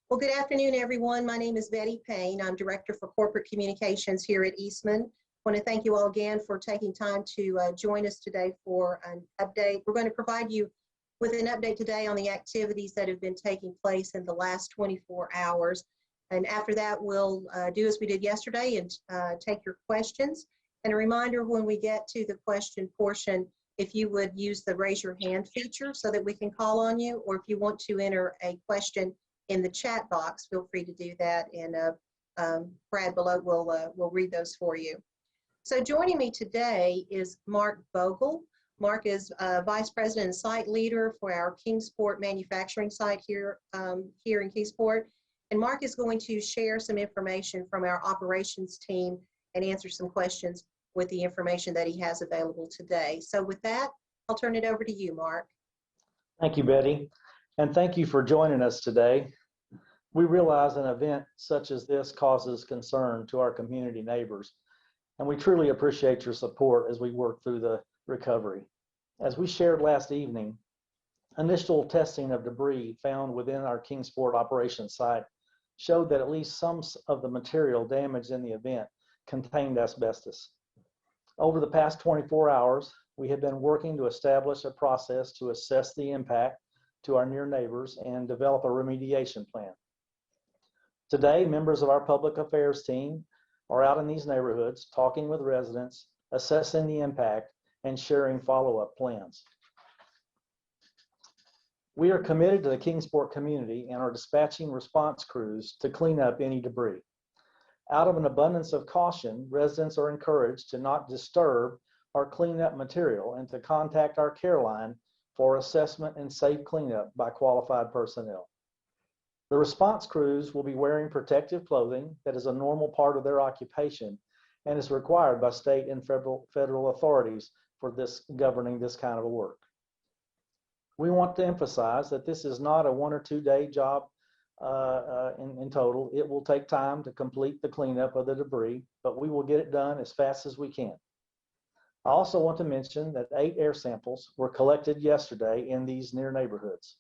Well, good afternoon, everyone. My name is Betty Payne. I'm Director for Corporate Communications here at Eastman. I want to thank you all again for taking time to join us today for an update. We're going to provide you with an update today on the activities that have been taking place in the last 24 hours. And after that, we'll do as we did yesterday and take your questions. And a reminder, when we get to the question portion, if you would use the raise your hand feature so that we can call on you, or if you want to enter a question in the chat box, feel free to do that, and Brad below will read those for you. So joining me today is Mark Vogel. Mark is Vice President and Site Leader for our Kingsport manufacturing site here in Kingsport. And Mark is going to share some information from our operations team and answer some questions with the information that he has available today. So with that, I'll turn it over to you, Mark. Thank you, Betty. And thank you for joining us today. We realize an event such as this causes concern to our community neighbors, and we truly appreciate your support as we work through the recovery. As we shared last evening, initial testing of debris found within our Kingsport operations site showed that at least some of the material damaged in the event contained asbestos. Over the past 24 hours, we have been working to establish a process to assess the impact to our near neighbors and develop a remediation plan. Today, members of our public affairs team are out in these neighborhoods talking with residents, assessing the impact, and sharing follow-up plans. We are committed to the Kingsport community and are dispatching response crews to clean up any debris. Out of an abundance of caution, residents are encouraged to not disturb or clean up material and to contact our care line for assessment and safe cleanup by qualified personnel. The response crews will be wearing protective clothing that is a normal part of their occupation and is required by state and federal authorities for governing this kind of work. We want to emphasize that this is not a 1 or 2 day job in total. It will take time to complete the cleanup of the debris, but we will get it done as fast as we can. I also want to mention that 8 air samples were collected yesterday in these near neighborhoods.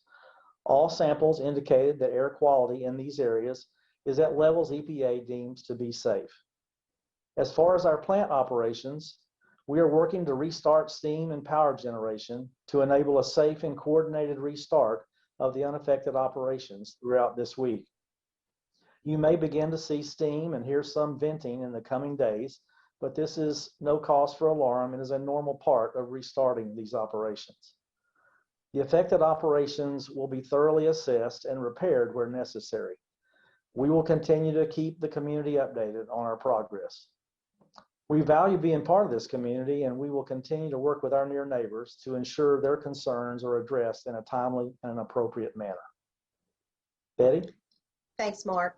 All samples indicated that air quality in these areas is at levels EPA deems to be safe. As far as our plant operations, we are working to restart steam and power generation to enable a safe and coordinated restart of the unaffected operations throughout this week. You may begin to see steam and hear some venting in the coming days, but this is no cause for alarm and is a normal part of restarting these operations. The affected operations will be thoroughly assessed and repaired where necessary. We will continue to keep the community updated on our progress. We value being part of this community, and we will continue to work with our near neighbors to ensure their concerns are addressed in a timely and appropriate manner. Betty? Thanks, Mark.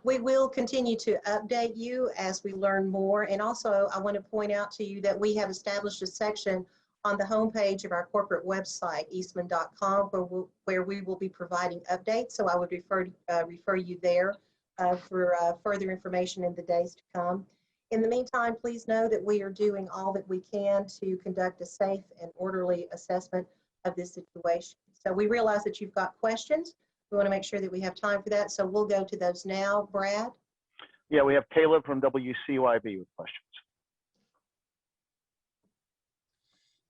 We will continue to update you as we learn more. And also, I want to point out to you that we have established a section on the homepage of our corporate website, eastman.com, where we will be providing updates. So I would refer you there for further information in the days to come. In the meantime, please know that we are doing all that we can to conduct a safe and orderly assessment of this situation. So we realize that you've got questions. We want to make sure that we have time for that. So we'll go to those now. Brad? Yeah, we have Caleb from WCYB with questions.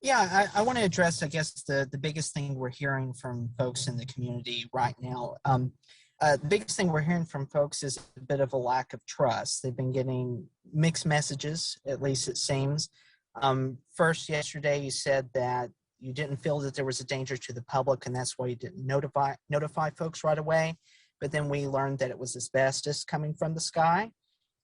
Yeah, I want to address, I guess, the biggest thing we're hearing from folks in the community right now. The biggest thing we're hearing from folks is a bit of a lack of trust. They've been getting mixed messages, at least it seems. First, yesterday, you said that you didn't feel that there was a danger to the public, and that's why you didn't notify folks right away. But then we learned that it was asbestos coming from the sky.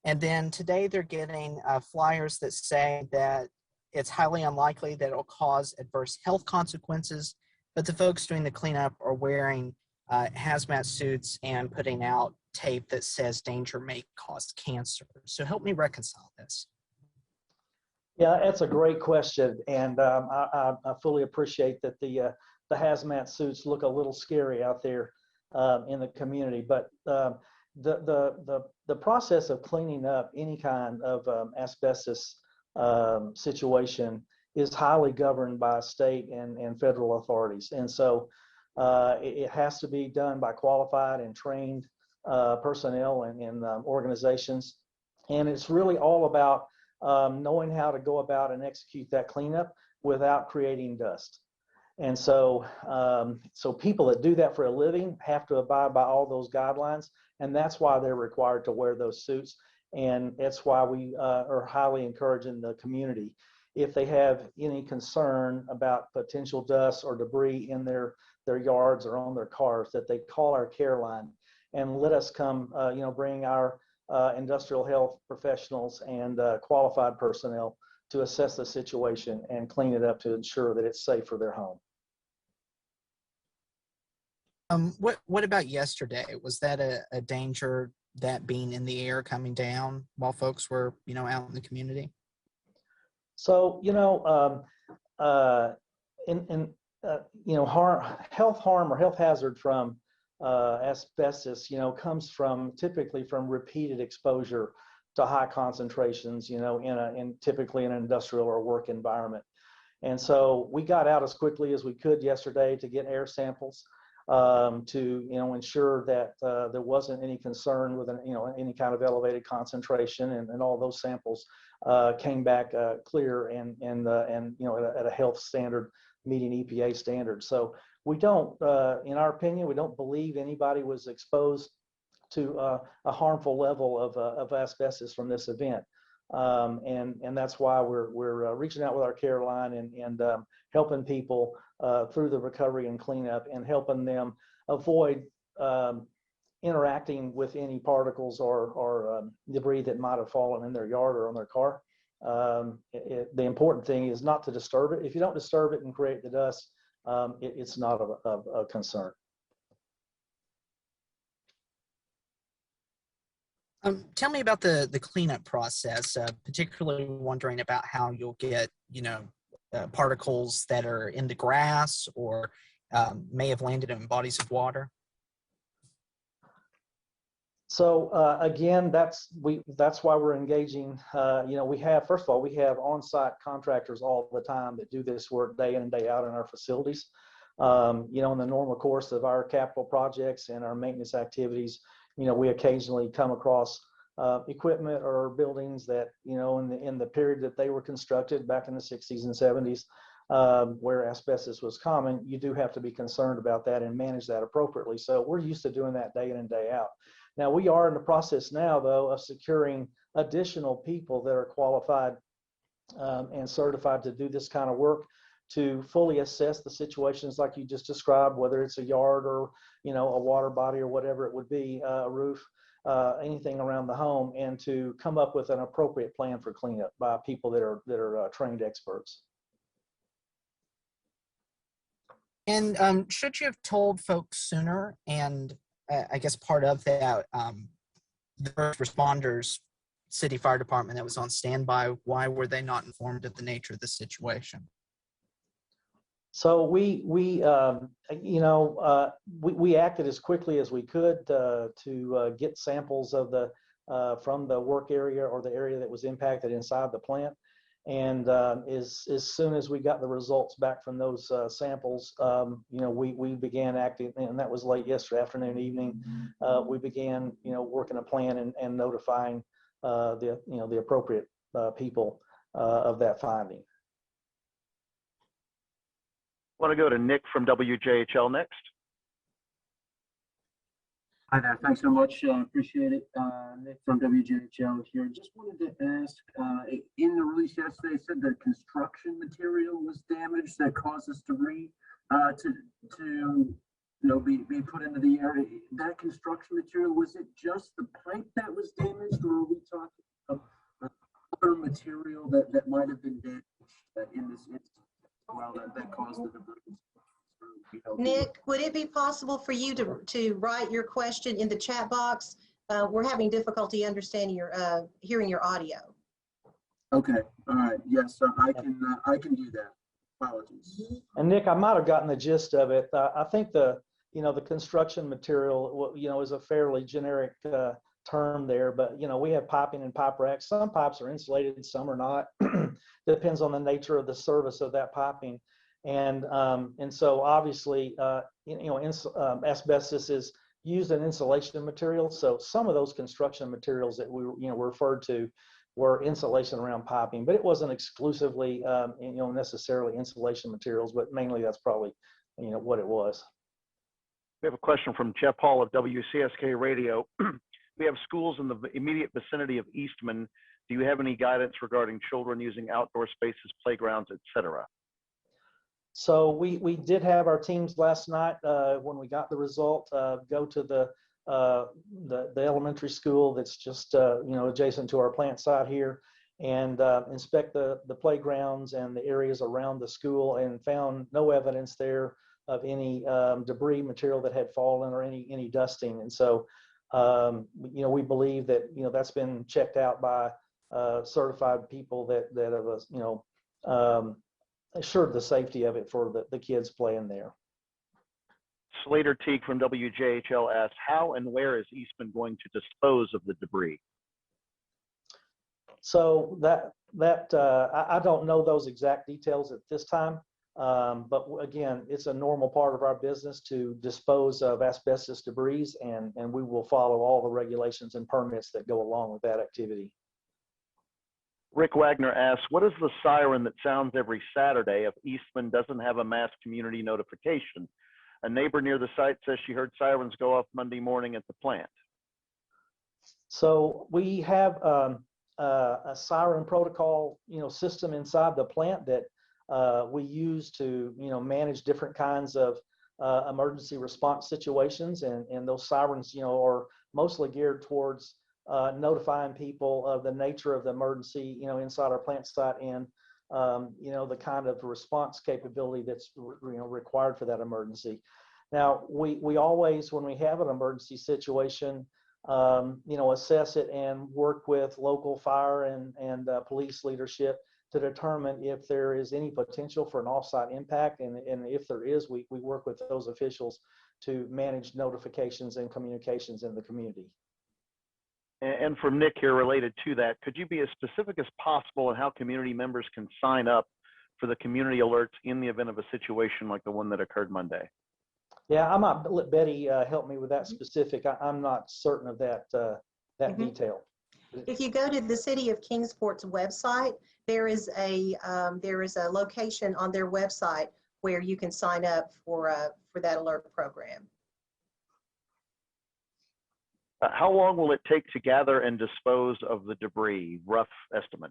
And then today they're getting flyers that say that it's highly unlikely that it'll cause adverse health consequences, but the folks doing the cleanup are wearing hazmat suits and putting out tape that says danger may cause cancer. So help me reconcile this. Yeah, that's a great question, and I fully appreciate that the hazmat suits look a little scary out there in the community. But the process of cleaning up any kind of asbestos situation is highly governed by state and federal authorities, and so it has to be done by qualified and trained personnel and organizations. And it's really all about knowing how to go about and execute that cleanup without creating dust. And so, so people that do that for a living have to abide by all those guidelines, and that's why they're required to wear those suits. And that's why we are highly encouraging the community, if they have any concern about potential dust or debris in their yards or on their cars, that they call our care line and let us come, bring our industrial health professionals and qualified personnel to assess the situation and clean it up to ensure that it's safe for their home. What about yesterday? Was that a danger, that being in the air coming down while folks were, out in the community? So, health harm or health hazard from asbestos, comes from typically from repeated exposure to high concentrations, typically in an industrial or work environment. And so we got out as quickly as we could yesterday to get air samples to ensure that there wasn't any concern with any kind of elevated concentration, and all those samples came back clear and at a health standard meeting EPA standards. So we don't, in our opinion, we don't believe anybody was exposed to a harmful level of asbestos from this event. And that's why we're reaching out with our care line and helping people through the recovery and cleanup, and helping them avoid interacting with any particles or debris that might have fallen in their yard or on their car. The important thing is not to disturb it. If you don't disturb it and create the dust, it's not a concern. Tell me about the cleanup process, particularly wondering about how you'll get, particles that are in the grass or may have landed in bodies of water. So again, that's why we're engaging. We have, first of all, we have on-site contractors all the time that do this work day in and day out in our facilities. In the normal course of our capital projects and our maintenance activities, we occasionally come across equipment or buildings that, in the period that they were constructed back in the 60s and 70s, where asbestos was common. You do have to be concerned about that and manage that appropriately. So we're used to doing that day in and day out. Now, we are in the process now, though, of securing additional people that are qualified and certified to do this kind of work, to fully assess the situations like you just described, whether it's a yard or, a water body or whatever it would be, a roof, anything around the home, and to come up with an appropriate plan for cleanup by people that are trained experts. And should you have told folks sooner? And I guess part of that, the first responders, city fire department that was on standby, why were they not informed of the nature of the situation? So we acted as quickly as we could to get samples of from the work area or the area that was impacted inside the plant. And as soon as we got the results back from those samples, we began acting, and that was late yesterday afternoon, evening. We began, working a plan and notifying the appropriate people of that finding. Want to go to Nick from WJHL next? Hi there. Thanks so much. Appreciate it. Nick from WJHL here. Just wanted to ask, in the release yesterday, it said that construction material was damaged that caused this debris to be put into the area. That construction material, was it just the pipe that was damaged, or are we talking of other material that might have been damaged in this instance? Well, that caused the debris. Nick, would it be possible for you to write your question in the chat box? We're having difficulty understanding hearing your audio. Okay. All right. Yes, I can do that. Apologies. And Nick, I might have gotten the gist of it. I think the construction material, is a fairly generic term there, but we have piping and pipe racks. Some pipes are insulated, some are not. Depends on the nature of the service of that piping. And so obviously, asbestos is used an insulation material. So some of those construction materials that we referred to were insulation around piping, but it wasn't exclusively necessarily insulation materials, but mainly that's probably what it was. We have a question from Jeff Hall of WCSK Radio. We have schools in the immediate vicinity of Eastman. Do you have any guidance regarding children using outdoor spaces, playgrounds, etc.? So we did have our teams last night when we got the result go to the elementary school that's just adjacent to our plant site here, and inspect the playgrounds and the areas around the school, and found no evidence there of any debris material that had fallen or any dusting. And so we believe that that's been checked out by certified people that have assured the safety of it for the kids playing there. Slater Teague from WJHL asks, how and where is Eastman going to dispose of the debris? So I don't know those exact details at this time, but again, it's a normal part of our business to dispose of asbestos debris, and we will follow all the regulations and permits that go along with that activity. Rick Wagner asks, what is the siren that sounds every Saturday if Eastman doesn't have a mass community notification? A neighbor near the site says she heard sirens go off Monday morning at the plant. So we have a siren protocol, system inside the plant that we use to, manage different kinds of emergency response situations, and those sirens, are mostly geared towards notifying people of the nature of the emergency, inside our plant site, and the kind of response capability that's required for that emergency. Now, we always, when we have an emergency situation, assess it and work with local fire and police leadership to determine if there is any potential for an offsite impact, and if there is, we work with those officials to manage notifications and communications in the community. And from Nick here, related to that, could you be as specific as possible on how community members can sign up for the community alerts in the event of a situation like the one that occurred Monday? Yeah, I might let Betty help me with that specific. I'm not certain of that detail. If you go to the City of Kingsport's website, there is a location on their website where you can sign up for that alert program. How long will it take to gather and dispose of the debris? Rough estimate.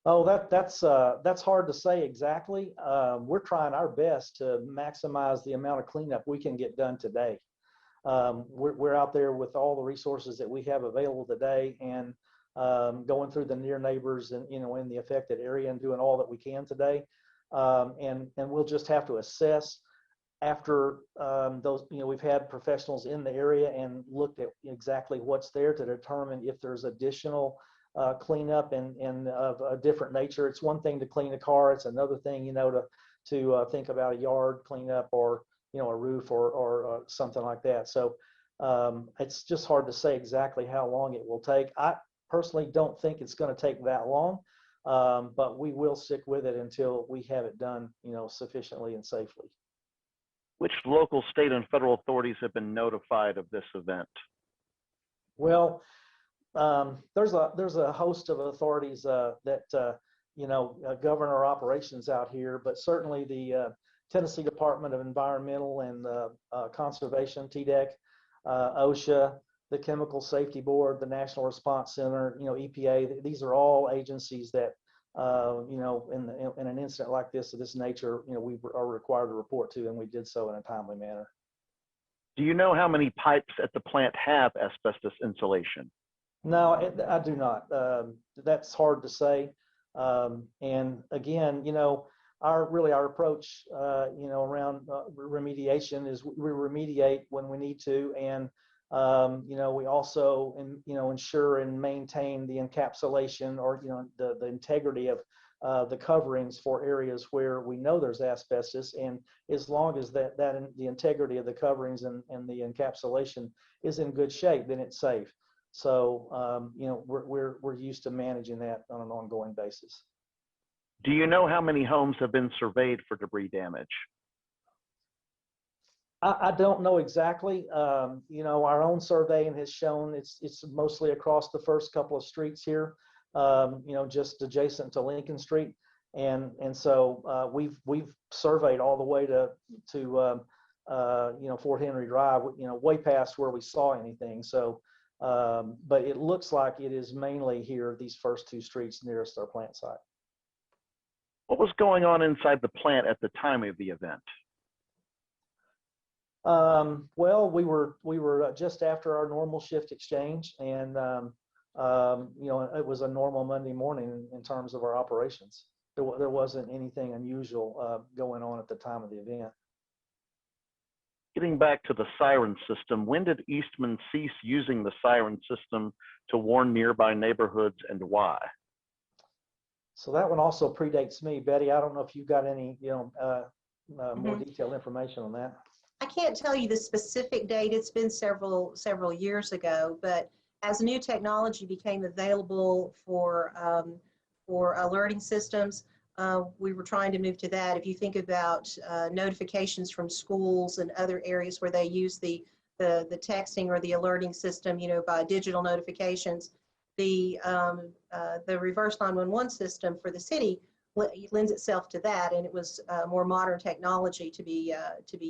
Oh, that's hard to say exactly. We're trying our best to maximize the amount of cleanup we can get done today. We're out there with all the resources that we have available today, and going through the near neighbors and in the affected area and doing all that we can today. And we'll just have to assess after those, we've had professionals in the area and looked at exactly what's there to determine if there's additional cleanup and of a different nature. It's one thing to clean a car; it's another thing, to think about a yard cleanup or a roof or something like that. So it's just hard to say exactly how long it will take. I personally don't think it's going to take that long, but we will stick with it until we have it done, sufficiently and safely. Which local, state, and federal authorities have been notified of this event? Well, there's a host of authorities that govern our operations out here, but certainly the Tennessee Department of Environmental and Conservation, TDEC, OSHA, the Chemical Safety Board, the National Response Center, EPA. These are all agencies that in an incident like this of this nature, we are required to report to, and we did so in a timely manner. Do you know how many pipes at the plant have asbestos insulation? No, I do not. That's hard to say. And again, our approach, around remediation is we remediate when we need to, and we also, ensure and maintain the encapsulation or the integrity of the coverings for areas where we know there's asbestos. And as long as the integrity of the coverings and the encapsulation is in good shape, then it's safe. So we're used to managing that on an ongoing basis. Do you know how many homes have been surveyed for debris damage? I don't know exactly. You know, our own surveying has shown it's mostly across the first couple of streets here, you know, just adjacent to Lincoln Street. And so we've surveyed all the way to you know, Fort Henry Drive, you know, way past where we saw anything. So, but it looks like it is mainly here, these first two streets nearest our plant site. What was going on inside the plant at the time of the event? Well, we were just after our normal shift exchange, and you know, it was a normal Monday morning in terms of our operations. There wasn't anything unusual going on at the time of the event. Getting back to the siren system, when did Eastman cease using the siren system to warn nearby neighborhoods, and why? So that one also predates me. Betty, I don't know if you got any, you know, more detailed information on that. I can't tell you the specific date. It's been several years ago, but as new technology became available for alerting systems, we were trying to move to that. If you think about notifications from schools and other areas where they use the texting or the alerting system, you know, by digital notifications, the reverse 911 system for the city lends itself to that, and it was more modern technology to be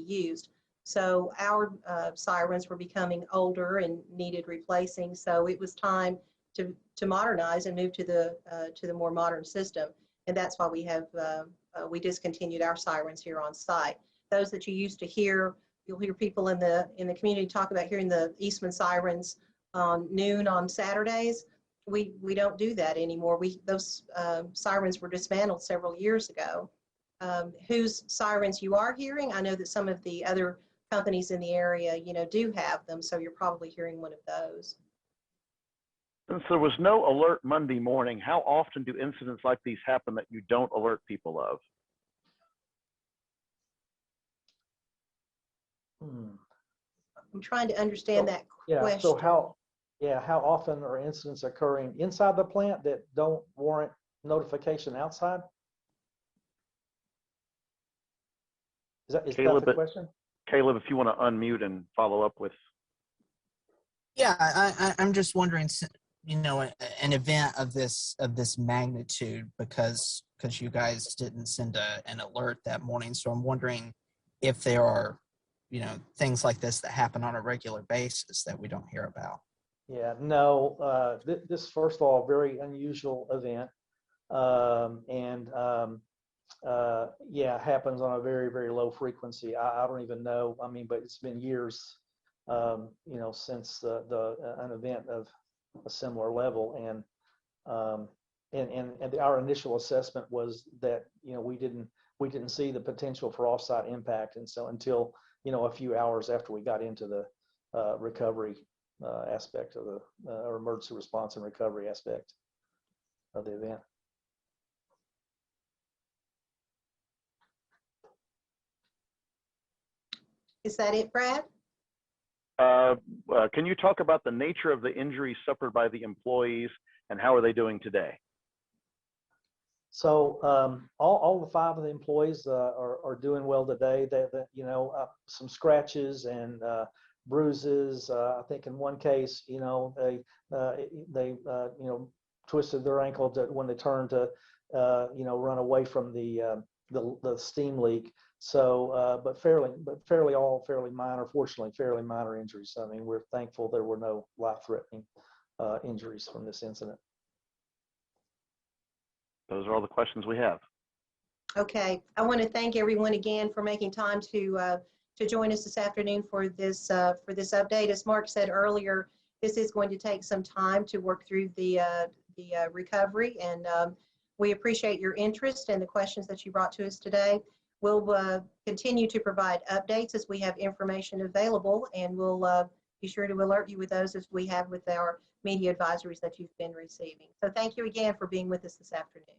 used. So our sirens were becoming older and needed replacing. So it was time to modernize and move to the more modern system. And that's why we discontinued our sirens here on site. Those that you used to hear, you'll hear people in the community talk about hearing the Eastman sirens noon on Saturdays. We don't do that anymore. Those sirens were dismantled several years ago. Whose sirens you are hearing, I know that some of the other companies in the area, you know, do have them, so you're probably hearing one of those. Since there was no alert Monday morning, how often do incidents like these happen that you don't alert people of? I'm trying to understand that Yeah, question. so how often are incidents occurring inside the plant that don't warrant notification outside? Is that the question? Caleb, if you want to unmute and follow up with. Yeah, I'm just wondering, you know, an event of this magnitude, because you guys didn't send an alert that morning. So I'm wondering if there are, you know, things like this that happen on a regular basis that we don't hear about. Yeah, no, this first of all, very unusual event. Yeah, happens on a very, very low frequency. I don't even know. I mean, but it's been years, you know, since an event of a similar level, and our initial assessment was that, you know, we didn't see the potential for offsite impact, and so until, you know, a few hours after we got into the recovery aspect of the or emergency response and recovery aspect of the event. Is that it, Brad? Can you talk about the nature of the injuries suffered by the employees and how are they doing today? So all the 5 of the employees are doing well today. They you know, some scratches and bruises. I think in one case, you know, they you know, twisted their ankle when they turned to you know, run away from the steam leak. So, but fairly minor. Fortunately, fairly minor injuries. I mean, we're thankful there were no life-threatening injuries from this incident. Those are all the questions we have. Okay, I want to thank everyone again for making time to join us this afternoon for this update. As Mark said earlier, this is going to take some time to work through the recovery, and we appreciate your interest and the questions that you brought to us today. We'll continue to provide updates as we have information available, and we'll be sure to alert you with those as we have with our media advisories that you've been receiving. So thank you again for being with us this afternoon.